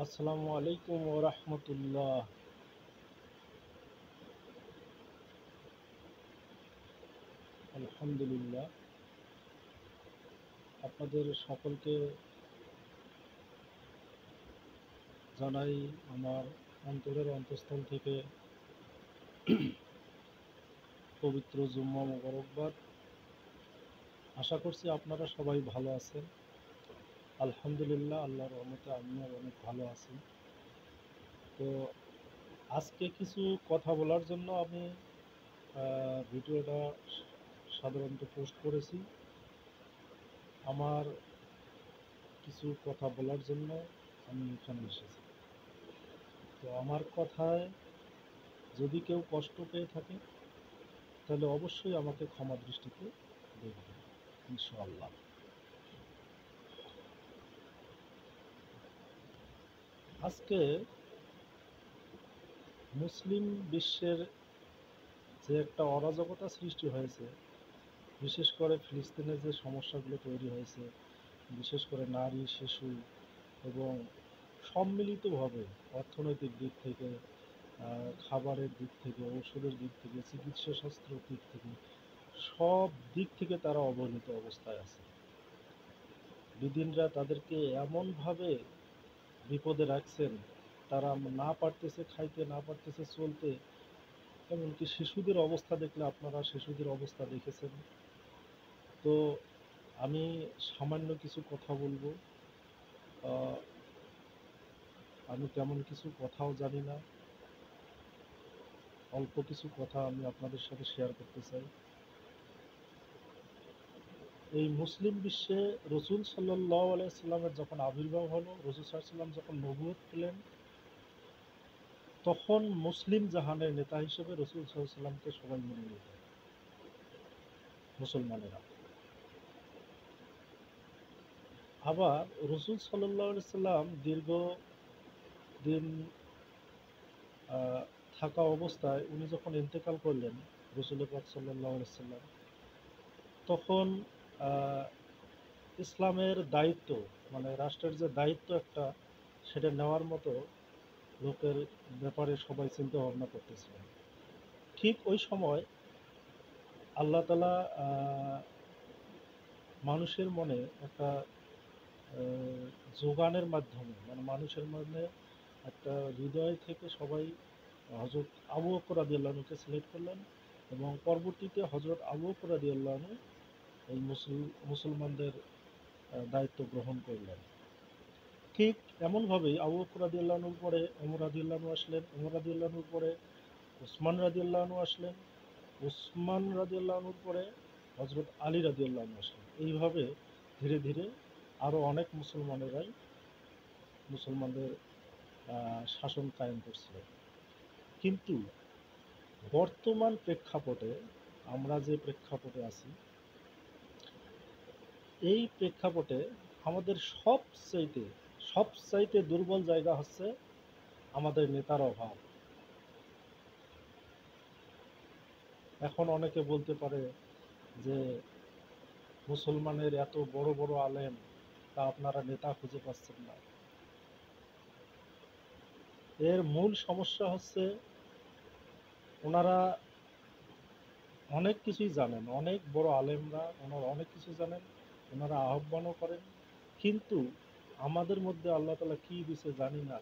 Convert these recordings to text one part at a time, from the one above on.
আসসালামু আলাইকুম ওয়া রাহমাতুল্লাহ। আলহামদুলিল্লাহ, আপনাদের সকলকে জানাই আমার অন্তরের অন্তঃস্থল থেকে পবিত্র জুম্মা মোবারকবাদ। আশা করছি আপনারা সবাই ভালো আছেন। আলহামদুলিল্লাহ, আল্লাহর রহমতে আমিও অনেক ভালো আছি। তো আজকে কিছু কথা বলার জন্য আমি ভিডিওটা সাধারণত পোস্ট করেছি। আমার কিছু কথা বলার জন্য আমি এখানে এসেছি। তো আমার কথায় যদি কেউ কষ্ট পেয়ে থাকে তাহলে অবশ্যই আমাকে ক্ষমা দৃষ্টিতে দেখবেন, ইনশাআল্লাহ। আজকে মুসলিম বিশ্বের যে একটা অরাজকতা সৃষ্টি হয়েছে, বিশেষ করে ফিলিস্তিনে যে সমস্যাগুলো তৈরি হয়েছে, বিশেষ করে নারী, শিশু এবং সম্মিলিতভাবে অর্থনৈতিক দিক থেকে, খাবারের দিক থেকে, ওষুধের দিক থেকে, চিকিৎসা শাস্ত্রের দিক থেকে, সব দিক থেকে তারা অবহেলিত অবস্থায় আছে। বিদিনরা তাদেরকে এমনভাবে বিপদে রাখছেন, তারা না পারতেছে খাইতে, না পারতেছে চলতে। এমনকি শিশুদের অবস্থা দেখলে আপনারা শিশুদের অবস্থা দেখেছেন। তো আমি সামান্য কিছু কথা বলবো। আহ, আমি তেমন কিছু কথাও জানি না, অল্প কিছু কথা আমি আপনাদের সাথে শেয়ার করতে চাই। এই মুসলিম বিশ্বে রসুল সাল্লাহ আলাইসাল্লামের যখন আবির্ভাব হলো, রসুল সাল্লাম যখন নবুয়ত পেলেন, তখন মুসলিম জাহানের নেতা হিসেবে রসুল সাল্লামকে সবাই মেনে নিত, মুসলমানেরা। আবার রসুল সাল্লাহ সাল্লাম দীর্ঘদিন থাকা অবস্থায় উনি যখন ইন্তেকাল করলেন, রসুল পাক সাল্লাহ সাল্লাম, তখন আহ, ইসলামের দায়িত্ব, মানে রাষ্ট্রের যে দায়িত্ব একটা, সেটা নেওয়ার মতো লোকের ব্যাপারে সবাই চিন্তা ভাবনা করতেছিলেন। ঠিক ওই সময় আল্লাহ তালা মানুষের মনে একটা যোগানের মাধ্যমে, মানে মানুষের মনে একটা হৃদয় থেকে সবাই হজরত আবু বকর রাদিয়াল্লাহু আনহুকে সিলেক্ট করলেন, এবং পরবর্তীতে হজরত আবু বকর রাদিয়াল্লাহু আনহু এই মুসলমানদের দায়িত্ব গ্রহণ করলেন। ঠিক এমনভাবেই আবু বকর রাদিয়াল্লাহু আনহুর পরে ওমর রাদিয়াল্লাহু আনহু আসলেন, ওমর রাদিয়াল্লাহু আনহুর পরে উসমান রাদিয়াল্লাহু আনহু আসলেন, উসমান রাদিয়াল্লাহু আনহুর পরে হজরত আলী রাদিয়াল্লাহু আনহু আসলেন। এইভাবে ধীরে ধীরে আরও অনেক মুসলমানদের শাসন কায়েম করছিল। কিন্তু বর্তমান প্রেক্ষাপটে, আমরা যে প্রেক্ষাপটে আছি, এই প্রেক্ষাপটে আমাদের সবচাইতে দুর্বল জায়গা হচ্ছে আমাদের নেতার অভাব। এখন অনেকে বলতে পারে যে মুসলমানের এত বড় বড় আলেম, তা আপনারা নেতা খুঁজে পাচ্ছেন না। এর মূল সমস্যা হচ্ছে ওনারা অনেক কিছুই জানেন, অনেক বড় আলেমরা, ওনারা অনেক কিছু জানেন, ওনারা আহ্বানও করেন, কিন্তু আমাদের মধ্যে আল্লাহ তালা কী দিছে জানি না,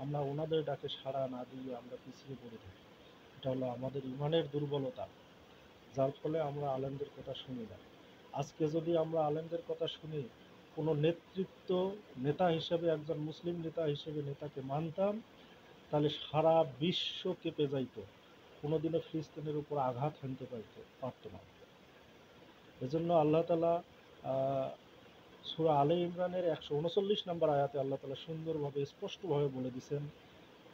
আমরা ওনাদের ডাকে সাড়া না দিয়ে আমরা পিছিয়ে পড়ে থাকি। এটা হলো আমাদের ইমানের দুর্বলতা, যার ফলে আমরা আলেমদের কথা শুনি না। আজকে যদি আমরা আলেমদের কথা শুনি, কোনো নেতা হিসেবে, একজন মুসলিম নেতা হিসেবে নেতাকে মানতাম, তাহলে সারা বিশ্ব কেঁপে যাইত, কোনোদিনও ফিলিস্তিনের উপর আঘাত হানতে পারত না। এজন্য আল্লাহ তালা সূরা আলে ইমরানের 139 নম্বর আয়াতে আল্লাহ তালা সুন্দরভাবে স্পষ্টভাবে বলে দিয়েছেন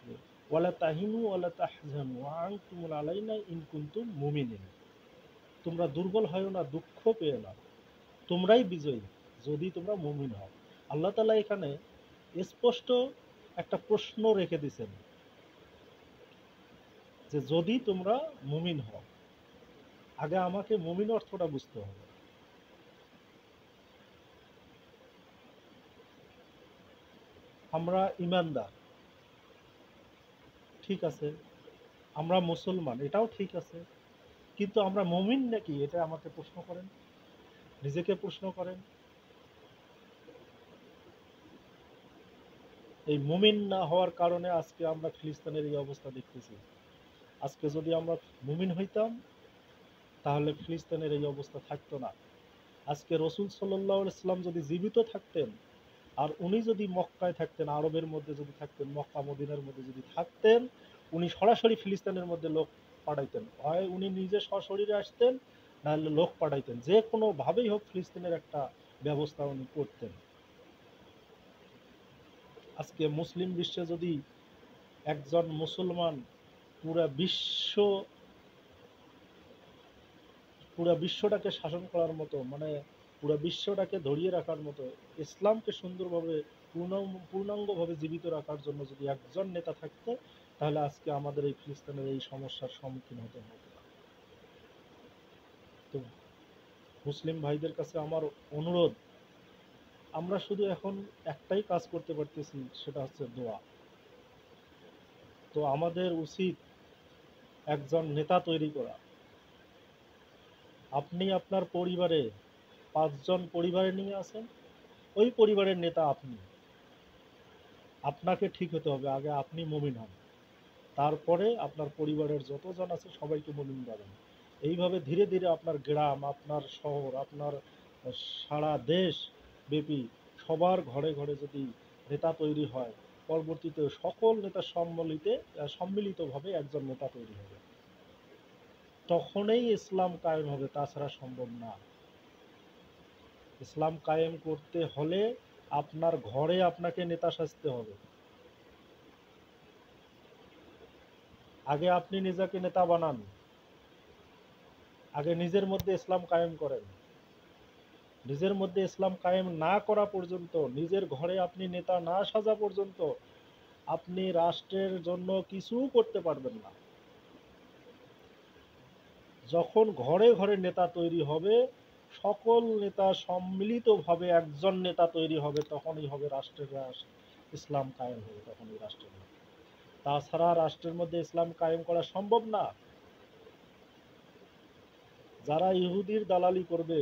যে ওয়ালা তাহিনু ওয়ালা তাহজানু ওয়া আনতুমুল আলাইনা ইন কুনতুম মুমিনিন। তোমরা দুর্বল হয় না, দুঃখ পেও না, তোমরাই বিজয়ী যদি তোমরা মুমিন হও। আল্লাহ তালা এখানে স্পষ্ট একটা প্রশ্ন রেখে দিয়েছেন যে যদি তোমরা মুমিন হও। আগে আমাকে মুমিন অর্থটা বুঝতে হবে। আমরা ইমানদার, ঠিক আছে, আমরা মুসলমান, এটাও ঠিক আছে, কিন্তু আমরা মুমিন নাকি এটা আমাকে প্রশ্ন করেন, নিজেকে প্রশ্ন করেন। এই মুমিন না হওয়ার কারণে আজকে আমরা ফিলিস্তিনের এই অবস্থা দেখতেছি। আজকে যদি আমরা মুমিন হইতাম তাহলে ফিলিস্তিনের এই অবস্থা থাকতো না। আজকে রসুল সাল্লাহ ইসলাম যদি জীবিত থাকতেন, আর উনি যদি মক্কায় থাকতেন, আরবের মধ্যে যদি থাকতেন, মক্কা মদিনার মধ্যে যদি থাকতেন, উনি সরাসরি ফিলিস্তিনের মধ্যে লোক পাঠাইতেন। হয় উনি নিজে সশরীরে আসতেন, নাহলে লোক পাঠাইতেন, যে কোনোভাবেই হোক ফিলিস্তিনের একটা ব্যবস্থা উনি করতেন। আজকে মুসলিম বিশ্বে যদি একজন মুসলমান পুরা বিশ্ব পুরা বিশ্বটাকে শাসন করার মতো, মানে পুরা বিশ্বটাকে ধরিয়ে রাখার মতো, ইসলামকে সুন্দরভাবে পূর্ণাঙ্গভাবে জীবিত রাখার জন্য যদি একজন নেতা থাকতো, তাহলে আজকে আমাদের এই ফিলিস্তিনের এই সমস্যার সম্মুখীন হতে হতো না। তো মুসলিম ভাইদের কাছে আমার অনুরোধ, আমরা শুধু এখন একটাই কাজ করতে পারতেছি, সেটা হচ্ছে দোয়া। তো আমাদের উচিত একজন নেতা তৈরি করা। আপনি আপনার পরিবারে 5 জন পরিবারে নিয়ে আসেন, ওই পরিবারের নেতা আপনি। আপনাকে ঠিক হতে হবে, আগে আপনি মুমিন হন, তারপরে আপনার পরিবারের যতজন আছে সবাইকে মুমিন বানান। এইভাবে ধীরে ধীরে আপনার গ্রাম, আপনার শহর, আপনার সারা দেশ ব্যাপী সবার ঘরে ঘরে যদি নেতা তৈরি হয়, পরবর্তীতে সকল নেতা সম্মিলিতভাবে একজন নেতা তৈরি হবে, তখনই ইসলাম কায়েম হবে, তাছাড়া সম্ভব না। ইসলাম কায়েম করতে হলে আপনার ঘরে আপনাকে নেতা সাজতে হবে। আগে আপনি নিজেকে নেতা বানান, আগে নিজের মধ্যে ইসলাম কায়েম করেন। নিজের মধ্যে ইসলাম কায়েম না করা পর্যন্ত, নিজের ঘরে আপনি নেতা না সাজা পর্যন্ত আপনি রাষ্ট্রের জন্য কিছু করতে পারবেন না। যখন ঘরে ঘরে নেতা তৈরি হবে, সকল নেতা সম্মিলিতভাবে একজন নেতা তৈরি হবে, তখনই হবে রাষ্ট্রের ইসলাম কায়েম হবে, তখনই রাষ্ট্রের মধ্যে। তাছাড়া রাষ্ট্রের মধ্যে ইসলাম কায়েম করা সম্ভব না। যারা ইহুদির দালালি করবে,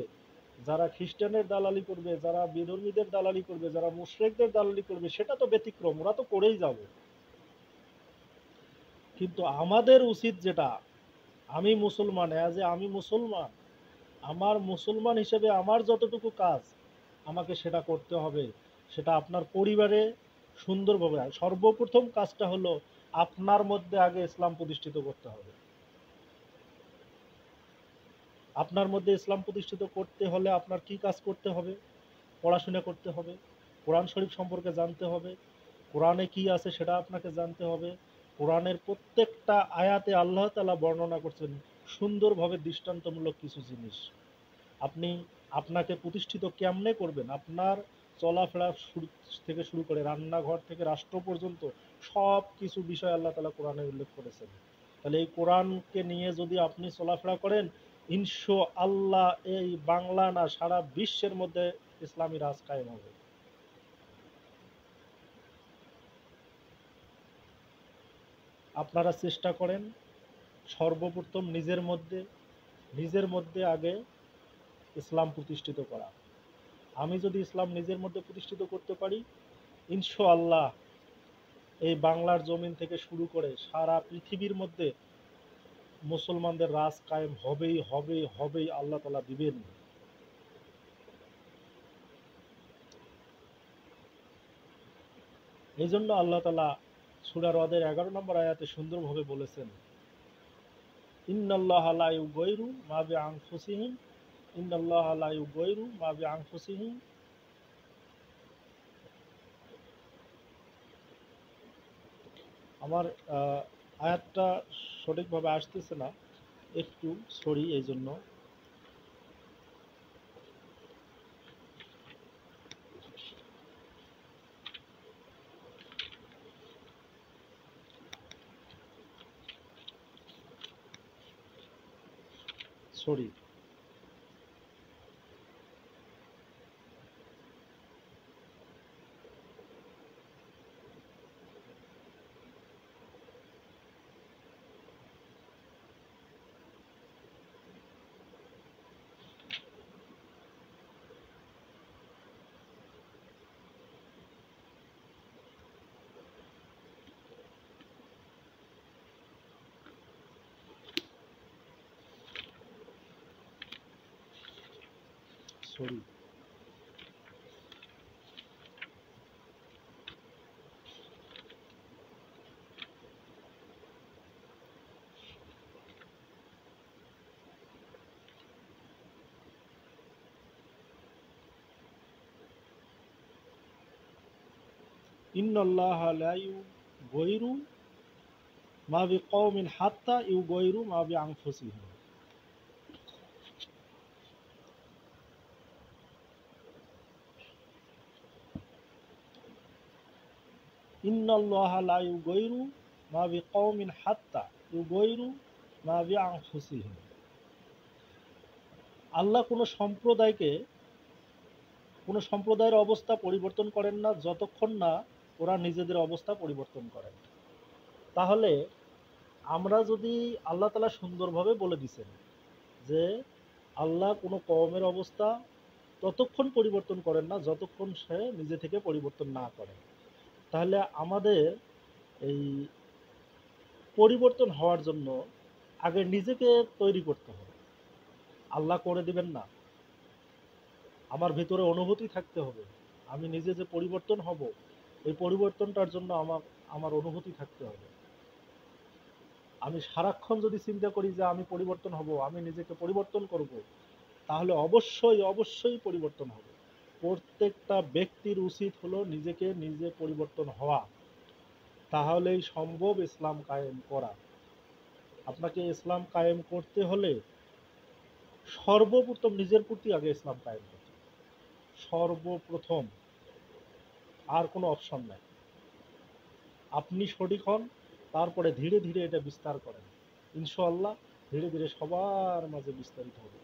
যারা খ্রিস্টানের দালালি করবে, যারা বিধর্মীদের দালালি করবে, যারা মুশরিকদের দালালি করবে, সেটা তো ব্যতিক্রম, ওরা তো করেই যাবে। কিন্তু আমাদের উচিত যেটা, আমি মুসলমান, আমি মুসলমান, আমার মুসলমান হিসেবে আমার যতটুকু কাজ আমাকে সেটা করতে হবে। সেটা আপনার পরিবারে সুন্দরভাবে, সর্বপ্রথম কাজটা হলো আপনার মধ্যে আগে ইসলাম প্রতিষ্ঠিত করতে হবে। আপনার মধ্যে ইসলাম প্রতিষ্ঠিত করতে হলে আপনার কি কাজ করতে হবে? পড়াশোনা করতে হবে, কোরআন শরীফ সম্পর্কে জানতে হবে, কোরআনে কি আছে সেটা আপনাকে জানতে হবে। কোরআনের প্রত্যেকটা আয়াতে আল্লাহ তাআলা বর্ণনা করছেন সুন্দরভাবে দৃষ্টান্তমূলক কিছু জিনিস। আপনি আপনাকে প্রতিষ্ঠিত কেমনে করবেন, আপনার চলাফেরা থেকে শুরু করে রান্নাঘর থেকে রাষ্ট্র পর্যন্ত সব কিছু বিষয় আল্লাহ তাআলা কোরআনে উল্লেখ করেছেন। তাহলে এই কোরআনকে নিয়ে যদি আপনি চলাফেরা করেন, ইনশাআল্লাহ এই বাংলা না সারা বিশ্বের মধ্যে ইসলামী রাজ কায়েম হবে। আপনারা চেষ্টা করেন সর্বপ্রথম নিজের মধ্যে আগে ইসলাম প্রতিষ্ঠিত করা। আমি যদি ইসলাম নিজের মধ্যে প্রতিষ্ঠিত করতে পারি, ইনশাআল্লাহ এই বাংলার জমিন থেকে শুরু করে সারা পৃথিবীর মধ্যে মুসলমানদের রাজ কায়েম হবেই হবেই হবেই, আল্লাহ তাআলা দিবেন। এই জন্য আল্লাহ তাআলা সূরা রদের 11 নম্বর আয়াতে সুন্দরভাবে বলেছেন, ইন্নাল্লাহা লা ইউগাইরু মা বিআনফুসিহিম, ইন্নাল্লাহা লা ইউগাইরু মা বিআনফুসিহিম। আমার আয়াতটা সঠিকভাবে আসতেছে না, একটু সরি, এই জন্য সরি। শরীক। ইন্নাল্লাহা লা ইউগাইরু মা বিকওমিন হাত্তা ইউগাইরু মা বিআনফুসিহিম। ইন্নাল্লাহা লা ইউগাইরু মা বিকওমিন হাত্তা ইউগাইরু মা বিআনফুসিহিম। আল্লাহ কোনো সম্প্রদায়ের অবস্থা পরিবর্তন করেন না যতক্ষণ না ওরা নিজেদের অবস্থা পরিবর্তন করেন। তাহলে আমরা যদি আল্লাহ তাআলা সুন্দরভাবে বলে দিয়েছেন যে আল্লাহ কোনো কওমের অবস্থা ততক্ষণ পরিবর্তন করেন না যতক্ষণ সে নিজে থেকে পরিবর্তন না করে, তাহলে আমাদের এই পরিবর্তন হওয়ার জন্য আগে নিজেকে তৈরি করতে হবে। আল্লাহ করে দিবেন না, আমার ভিতরে অনুভূতি থাকতে হবে। আমি নিজে যে পরিবর্তন হব, এই পরিবর্তনটার জন্য আমার অনুভূতি থাকতে হবে। আমি সারাক্ষণ যদি চিন্তা করি যে আমি পরিবর্তন হব, আমি নিজেকে পরিবর্তন করব, তাহলে অবশ্যই পরিবর্তন হবে। প্রত্যেকটা ব্যক্তির উচিত হলো নিজেকে নিজে পরিবর্তন হওয়া, তাহলেই সম্ভব ইসলাম কায়েম করা। আপনাকে ইসলাম কায়েম করতে হলে সর্বপ্রথম নিজের প্রতি আগে ইসলাম কায়েম করতে হবে, সর্বপ্রথম। আর কোনো অপশন নাই। আপনি সঠিক হন, তারপরে ধীরে ধীরে এটা বিস্তার করেন, ইনশাআল্লাহ ধীরে ধীরে সবার মাঝে বিস্তারিত হবে।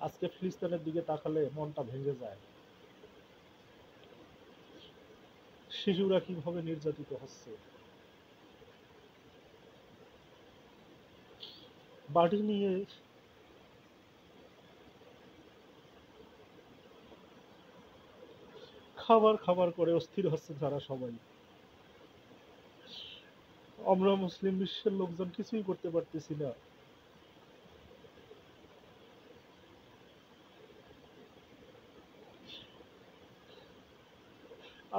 আজকে ফিলিস্তিনের দিকে তাকালে মনটা ভেঙে যায়। শিশুরা কিভাবে নির্যাতিত হচ্ছে, বাড়ি নিয়ে খাবার করে অস্থির হচ্ছে তারা সবাই। আমরা মুসলিম বিশ্বের লোকজন কিছুই করতে পারতেছি না।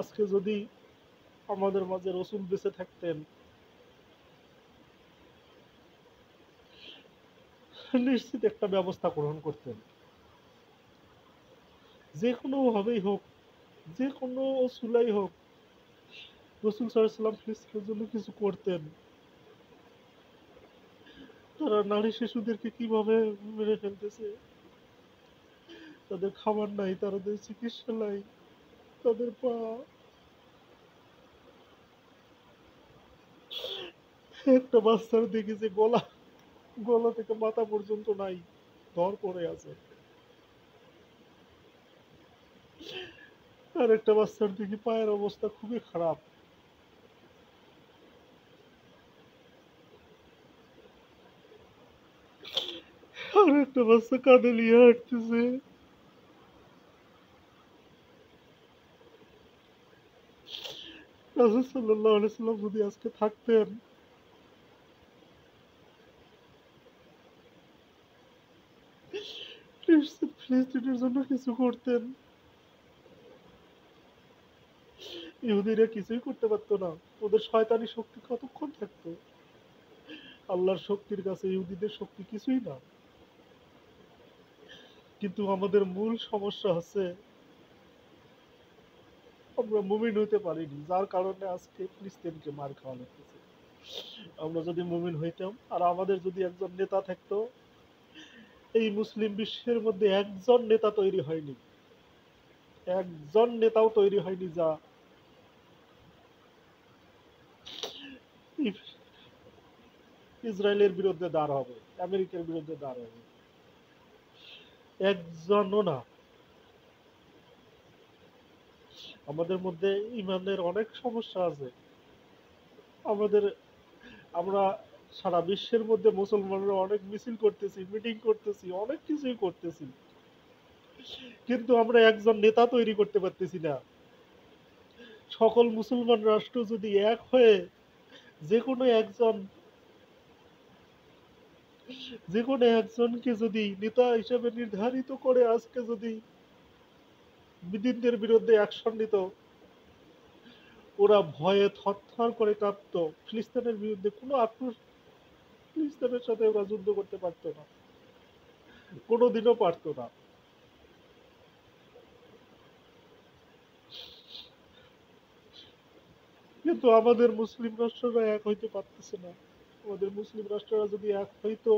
আজকে যদি আমাদের মাঝে রসুল বেঁচে থাকতেন, নিশ্চিত একটা ব্যবস্থা গ্রহণ করতেন, যে কোনো ভাবেই হোক, যে কোনো চুলাই হোক, রসুল সাল্লাল্লাহু আলাইহি ওয়াসাল্লাম ফিলিস্তিনের জন্য কিছু করতেন। তারা নারী শিশুদেরকে কিভাবে মেরে ফেলতেছে, তাদের খাবার নাই, তাদের চিকিৎসা নাই, তাদের পা একটা বাচ্চার দেখি যে গলা থেকে মাথা পর্যন্ত নাই, ধর পড়ে আছে। আর একটা বাচ্চার দেখি পায়ের অবস্থা খুবই খারাপ। আর একটা বাচ্চা কাঁধে নিয়ে হাঁটতেছে। রাসূল সাল্লাল্লাহু আলাইহি ওয়াসাল্লাম যদি আজকে থাকতেন, ফিলিস্তিনের জন্য কিছু করতেন। ইহুদিরা কিছুই করতে পারতো না, ওদের শয়তানি শক্তি কতক্ষণ থাকতো। আল্লাহর শক্তির কাছে ইহুদিদের শক্তি কিছুই না। কিন্তু আমাদের মূল সমস্যা হচ্ছে আমরা মুমিন হইতে পারিনি, যার কারণে আজকে ফিলিস্তিনকে মার খাওয়া লাগতেছে। আমরা যদি মুমিন হইতাম, আর আমাদের যদি একজন নেতা থাকতো, এই মুসলিম বিশ্বের মধ্যে একজন নেতা তৈরি হয়নি, একজন নেতাও তৈরি হয়নি যা ইসরায়েলের বিরুদ্ধে দাঁড় হবে, আমেরিকার বিরুদ্ধে দাঁড় হবে, একজনও না। আমাদের মধ্যে ইমানের অনেক সমস্যা আছে। আমাদের আমরা সারা বিশ্বের মধ্যে মুসলমানরা অনেক মিছিল করতেছি, মিটিং করতেছি, অনেক কিছুই করতেছি, কিন্তু আমরা একজন নেতা তৈরি করতে পারতেছি না। সকল মুসলমান রাষ্ট্র যদি এক হয়ে যে কোনো একজন যে কোনো একজনকে যদি নেতা হিসেবে নির্ধারিত করে আজকে যদি বিদিনদের বিরুদ্ধে অ্যাকশন নিত, ওরা ভয়ে থরথর করে কাঁপতো। ফিলিস্তিনের বিরুদ্ধে কোনো আক্রোশ, ফিলিস্তিনের সাথে ওরা যুদ্ধ করতে পারতো না, কোনোদিনও পারতো না। কিন্তু আমাদের মুসলিম রাষ্ট্ররা এক হইতে পারতেছে না। আমাদের মুসলিম রাষ্ট্ররা যদি এক হইতো,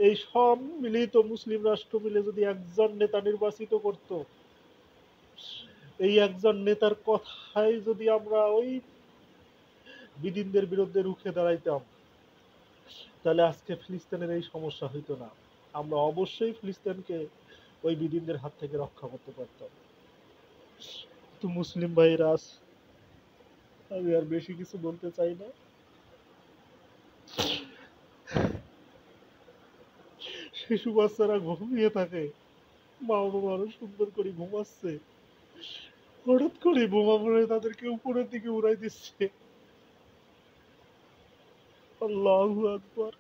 এই সব মিলিত মুসলিম রাষ্ট্র মিলে যদি একজন নেতা নির্বাচিত করত, এই একজন নেতার কথায় যদি আমরা ওই বিদিনদের বিরুদ্ধে রুখে দাঁড়াইতাম, তাহলে আজকে ফিলিস্তিনের এই সমস্যা হইতো না। আমরা অবশ্যই ফিলিস্তিনকে ওই বিদিনদের হাত থেকে রক্ষা করতে পারতাম। তো মুসলিম ভাইরা, আমি আর বেশি কিছু বলতে চাই না। শিশু বাচ্চারা ঘুমিয়ে থাকে, মা বাবারও সুন্দর করে ঘুমাচ্ছে, হঠাৎ করে বোমা পড়ে তাদেরকে উপরের দিকে উড়াই দিচ্ছে। আল্লাহু আকবার।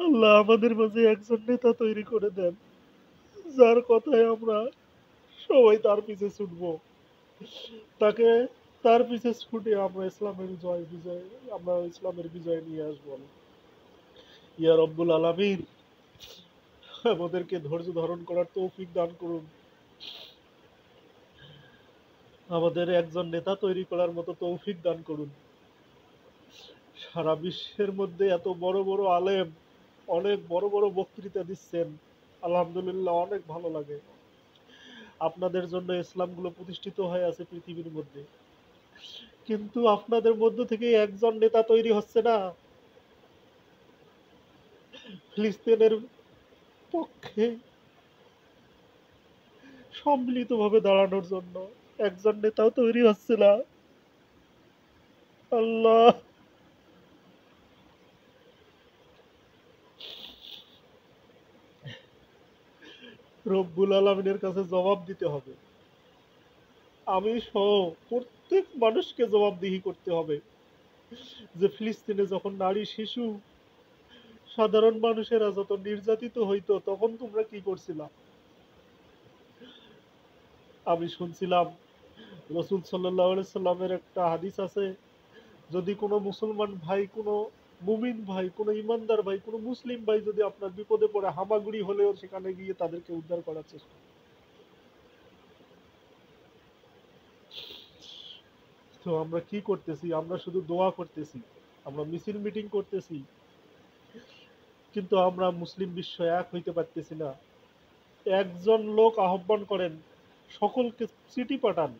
আল্লাহ আমাদের মাঝে একজন নেতা তৈরি করে দেন, যার কথায় আমরা সবাই তার পিছে ছুটবো, তাকে, তার পিছে ছুটে আমরা ইসলামের বিজয়, আমরা ইসলামের বিজয় নিয়ে আসবো। ইয়া রব্বুল আলামিন, আমাদেরকে ধৈর্য ধারণ করার তৌফিক দান করুন, আমাদের একজন নেতা তৈরি করার মতো তৌফিক দান করুন। সারা বিশ্বের মধ্যে এত বড় বড় আলেম অনেক বড় বড় বক্তৃতা দিচ্ছেন, আলহামদুলিল্লাহ, অনেক ভালো লাগে। আপনাদের জন্য ইসলামগুলো প্রতিষ্ঠিত হয়ে আছে পৃথিবীর মধ্যে, কিন্তু আপনাদের মধ্য থেকে একজন নেতা তৈরি হচ্ছে না ফিলিস্তিনের পক্ষে সম্মিলিতভাবে দাঁড়ানোর জন্য। একজন নেতাও তৈরি হচ্ছে না। আল্লাহ, রব্বুল আলমিনের কাছে জবাব দিতে হবে। আমি সহ প্রত্যেক মানুষকে জবাবদিহি করতে হবে যে ফিলিস্তিনে যখন নারী, শিশু, সাধারণ মানুষেরা যত নির্যাতিত হইতো, তখন তোমরা কি করছিলা? আমি শুনছিলাম রসুল সাল্লাল্লাহু সাল্লামের একটা হাদিস আছে, যদি কোনো মুসলমান ভাই, কোনো মুমিন ভাই, কোনো ইমানদার ভাই, কোনো মুসলিম ভাই যদি আপনার বিপদে পড়ে, হামাগুড়ি হলেও সেখানে গিয়ে তাদেরকে উদ্ধার করার চেষ্টা। তো আমরা কি করতেছি? আমরা শুধু দোয়া করতেছি, আমরা মিছিল মিটিং করতেছি, কিন্তু আমরা মুসলিম বিশ্ব এক হইতে পারতেছি না। একজন লোক আহ্বান করেন, সকলকে চিঠি পাঠান,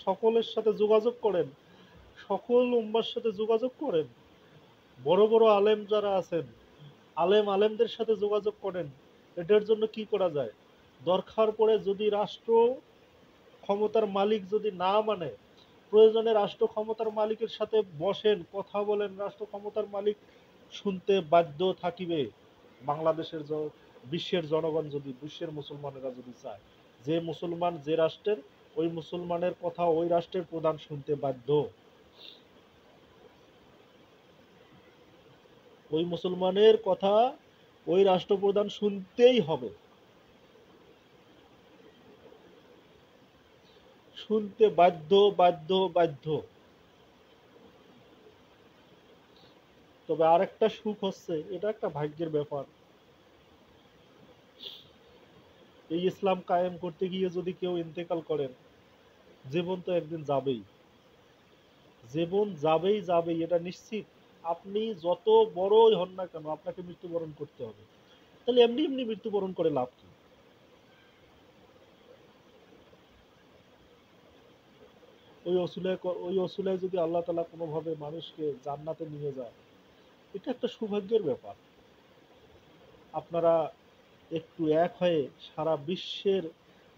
সকলের সাথে যোগাযোগ করেন, সকল উম্মার সাথে যোগাযোগ করেন, বড় বড় আলেম যারা আছেন, আলেমদের সাথে যোগাযোগ করেন। এটার জন্য কি করা যায়? দরকার পড়ে যদি রাষ্ট্র ক্ষমতার মালিক যদি না মানে, প্রয়োজনে রাষ্ট্র ক্ষমতার মালিকের সাথে বসেন, কথা বলেন, রাষ্ট্র ক্ষমতার মালিক শুনতে বাধ্য থাকিবে। বাংলাদেশের বিশ্বের জনগণ যদি, বিশ্বের মুসলমানেরা যদি চায়, যে মুসলমান যে রাষ্ট্রের, ওই মুসলমানের কথা ওই রাষ্ট্রের প্রধান শুনতে বাধ্য। ওই মুসলমানের কথা ওই রাষ্ট্রপ্রধান শুনতেই হবে, শুনতে বাধ্য, বাধ্য, বাধ্য। তবে আরেকটা সুখ হচ্ছে, এটা একটা ভাগ্যের ব্যাপার, এই ইসলাম কায়েম করতে গিয়ে যদি কেউ ইন্তেকাল করেন, জীবন তো একদিন যাবেই, জীবন যাবেই যাবেই, এটা নিশ্চিত। আপনি যত বড়ই হন না কেন, আপনাকে মৃত্যুবরণ করতে হবে। তাহলে এমনি এমনি মৃত্যুবরণ করে লাভ কি? ওই অসুলায় যদি আল্লাহ তালা কোনোভাবে মানুষকে জান্নাতে নিয়ে যায়, এটা একটা সৌভাগ্যের ব্যাপার। আপনারা একটু এক হয়ে সারা বিশ্বের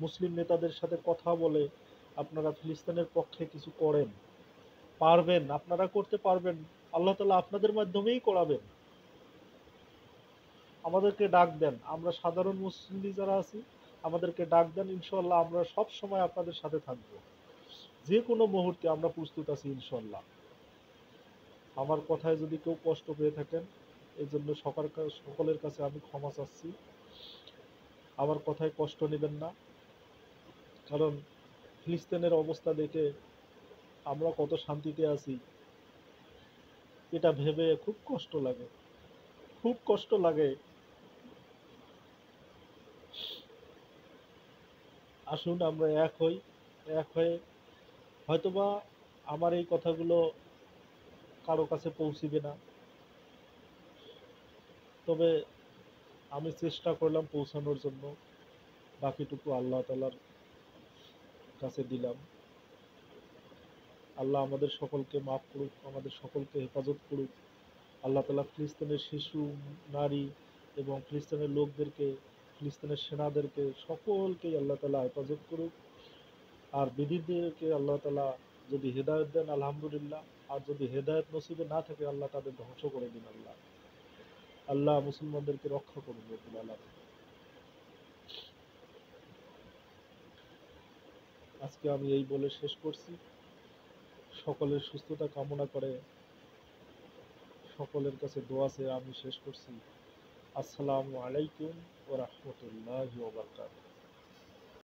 মুসলিম নেতাদের সাথে কথা বলে আপনারা ফিলিস্তিনের পক্ষে কিছু করেন, পারবেন, আপনারা করতে পারবেন, আল্লাহ তালা আপনাদের মাধ্যমেই করাবেন। আমাদেরকে ডাক দেন, আমরা সাধারণ মুসলিম যারা আছি, আমাদেরকে ডাক দেন, ইনশাল্লাহ আমরা সব সময় আপনাদের সাথে থাকবো, যে কোনো মুহূর্তে আমরা প্রস্তুত আছি ইনশাল্লাহ। আমার কথায় যদি কেউ কষ্ট পেয়ে থাকেন, এই জন্য সকলের কাছে আমি ক্ষমা চাচ্ছি। আমার কথায় কষ্ট নেবেন না, কারণ ফিলিস্তিনের অবস্থা দেখে আমরা কত শান্তিতে আছি এটা ভেবে খুব কষ্ট লাগে, খুব কষ্ট লাগে। আসুন আমরা এক হই, এক হয়ে হয়তোবা আমার এই কথাগুলো কারো কাছে পৌঁছিবে না, তবে আমি চেষ্টা করলাম পৌঁছানোর জন্য। বাকিটুকু আল্লাহ তাআলার কাছে দিলাম। আল্লাহ আমাদের সকলকে মাফ করুক, আমাদের সকলকে হেফাজত করুক। আল্লাহ তাআলা ফিলিস্তিনের শিশু, নারী এবং ফিলিস্তিনের লোকদেরকে, ফিলিস্তিনের সেনাদেরকে সকলকেই আল্লাহ তাআলা হেফাজত করুক। আর বিধিদেরকে আল্লাহ তাআলা যদি হেদায়েত দেন আলহামদুলিল্লাহ, আর যদি হেদায়েত নসিবে না থাকে আল্লাহ তাদের ধ্বংস করে দিন। আল্লাহ আল্লাহ মুসলমানদেরকে রক্ষা করুন রব্বুল আলামিন। আজকে আমি এই বলে শেষ করছি। সকলের সুস্থতা কামনা করে সকলের কাছে দোয়া চেয়ে আমি শেষ করছি। আসসালামু আলাইকুম ওয়া রাহমাতুল্লাহি ওয়া বারাকাতুহু।